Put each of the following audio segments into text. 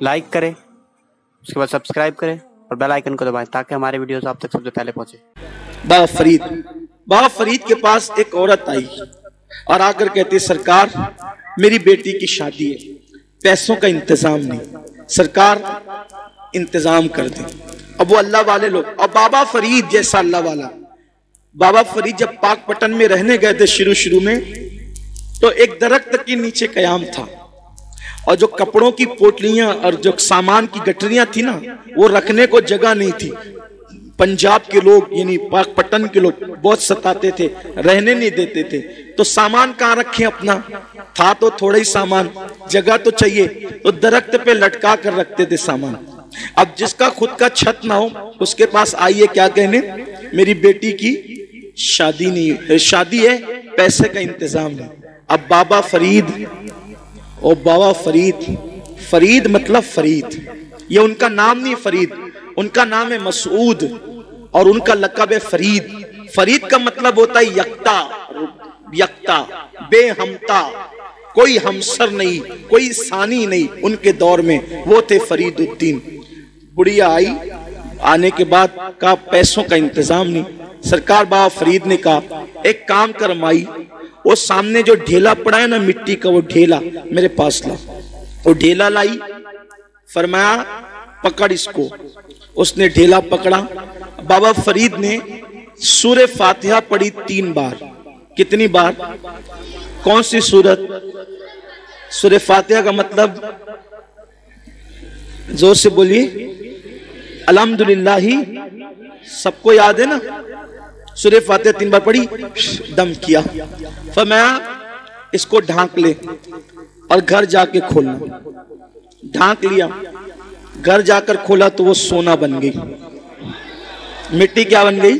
Like करें, उसके बाद सब्सक्राइब करें और बेल आइकन को दबाएं ताकि हमारे वीडियोस आप तक सबसे पहले पहुंचे। बाबा फरीद के पास एक औरत आई और आकर कहती, सरकार मेरी बेटी की शादी है, पैसों का इंतजाम नहीं, सरकार इंतजाम कर दे। अब वो अल्लाह वाले लोग, और बाबा फरीद जैसा अल्लाह वाला, बाबा फरीद जब पाकपटन में रहने गए थे शुरू में, तो एक दरख्त के नीचे कयाम था और जो कपड़ों की पोटलियां और जो सामान की गठरियां थी ना, वो रखने को जगह नहीं थी। पंजाब के लोग यानी पाकपटन के लोग बहुत सताते थे, रहने नहीं देते थे, तो सामान कहाँ रखें अपना, था तो थोड़ा ही सामान, जगह तो चाहिए, तो दरख्त पे लटका कर रखते थे सामान। अब जिसका खुद का छत ना हो उसके पास आइए क्या कहने, मेरी बेटी की शादी नहीं, शादी है, पैसे का इंतजाम नहीं। अब बाबा फरीद, ओ बाबा फरीद, फरीद मतलब फरीद, ये उनका नाम नहीं फरीद, उनका नाम है मसूद और उनका लक़ब है फरीद। फरीद का मतलब होता है यक्ता, यक्ता, बेहमता, कोई हमसर नहीं, कोई सानी नहीं। उनके दौर में वो थे फरीदुद्दीन। बुढ़िया आई, आने के बाद कहा पैसों का इंतजाम नहीं। सरकार बाबा फरीद ने कहा एक काम कर माई, वो सामने जो ढेला पड़ा है ना मिट्टी का, वो ढेला मेरे पास ला। वो ढेला लाई, फरमाया पकड़ इसको। उसने ढेला पकड़ा। बाबा फरीद ने सूरह फातिहा पढ़ी 3 बार। कितनी बार? कौन सी सूरत? सूरह फातिहा का मतलब जोर से बोलिए, अल्हम्दुलिल्लाह। सबको याद है ना? सूरह फातिहा 3 बार पढ़ी, दम किया, फरमाया इसको ढांक ले और घर जाके खोलना। ढांक लिया, घर जाकर खोला तो वो सोना बन गई। मिट्टी क्या बन गई?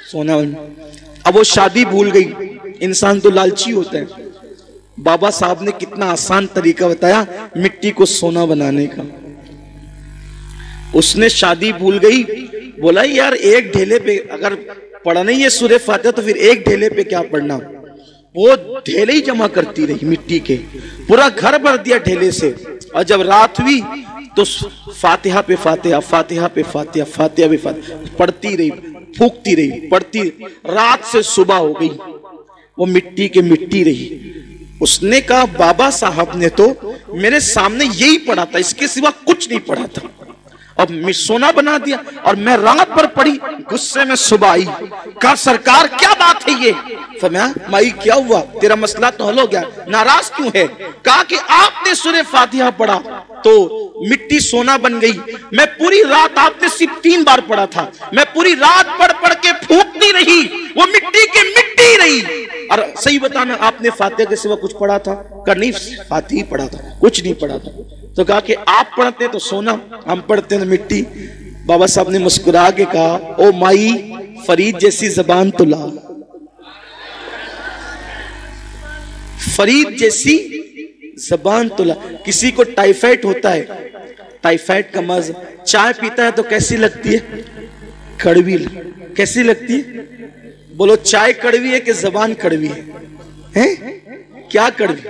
सोना बन गई। अब वो शादी भूल गई। इंसान तो लालची होता है। बाबा साहब ने कितना आसान तरीका बताया मिट्टी को सोना बनाने का। उसने शादी भूल गई, बोला यार एक ढेले पे अगर पढ़ना ही है सूरह फातिहा तो फिर एक ढेले पे क्या पढ़ना। वो ढेले ही जमा करती रही मिट्टी के, पूरा घर भर दिया ढेले से। और जब रात हुई तो फातिहा पे फातिहा, फातिहा पे फातिहा, फातिहा पे फातिहा पढ़ती रही, फूकती रही, पढ़ती। रात से सुबह हो गई, वो मिट्टी के मिट्टी रही। उसने कहा बाबा साहब ने तो मेरे सामने यही पढ़ा था, इसके सिवा कुछ नहीं पढ़ा था, अब सोना बना दिया। और मैं रात भर पढ़ी, गुस्से में सुबह आई, कहा सरकार क्या बात है ये? फरमाया माई क्या हुआ, तेरा मसला तो हल हो गया, नाराज क्यों है? कहा कि आपने सूरह फातिहा पढ़ा तो मिट्टी सोना बन गई। मैं पूरी रात, आपने सिर्फ 3 बार पढ़ा था, मैं पूरी रात पढ़ पढ़ के फूकती रही, वो मिट्टी के मिट्टी रही। और सही बताना आपने फातिहा के सिवा कुछ पढ़ा था? कहा नहीं, फातिहा ही पढ़ा था, कुछ नहीं पढ़ा था। तो कहा कि आप पढ़ते तो सोना, हम पढ़ते तो मिट्टी। बाबा साहब ने मुस्कुरा के कहा ओ माई, फरीद जैसी जबान तो ला, फरीद जैसी जबान तो ला। किसी को टाइफाइड होता है, टाइफाइड का मर्ज, चाय पीता है तो कैसी लगती है? कड़वी। कैसी लगती है? बोलो चाय कड़वी है कि जबान कड़वी है? हैं? क्या कड़वी?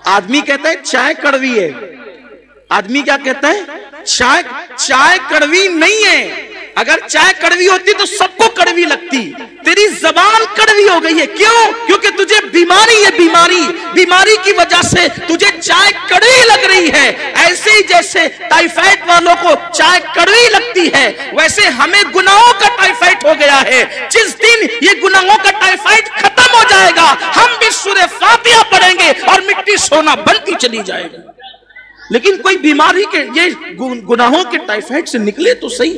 आदमी कहता है चाय कड़वी है, आदमी क्या कहता है? चाय कड़वी नहीं है। अगर चाय कड़वी होती तो सबको कड़वी लगती। तेरी जबान कड़वी हो गई है, क्यों? क्योंकि तुझे बीमारी है, बीमारी की वजह से तुझे चाय कड़वी लग रही है। ऐसे ही जैसे टाइफाइड वालों को चाय कड़वी लगती है, वैसे हमें गुनाहों का टाइफाइड हो गया है। जिस दिन ये गुनाहों का टाइफाइड खत्म हो जाएगा, हम भी सूरह फातिहा पढ़ेंगे और मिट्टी सोना बनती चली जाएगी। लेकिन कोई बीमारी के, ये गुनाहों के टाइफाइड से निकले तो सही।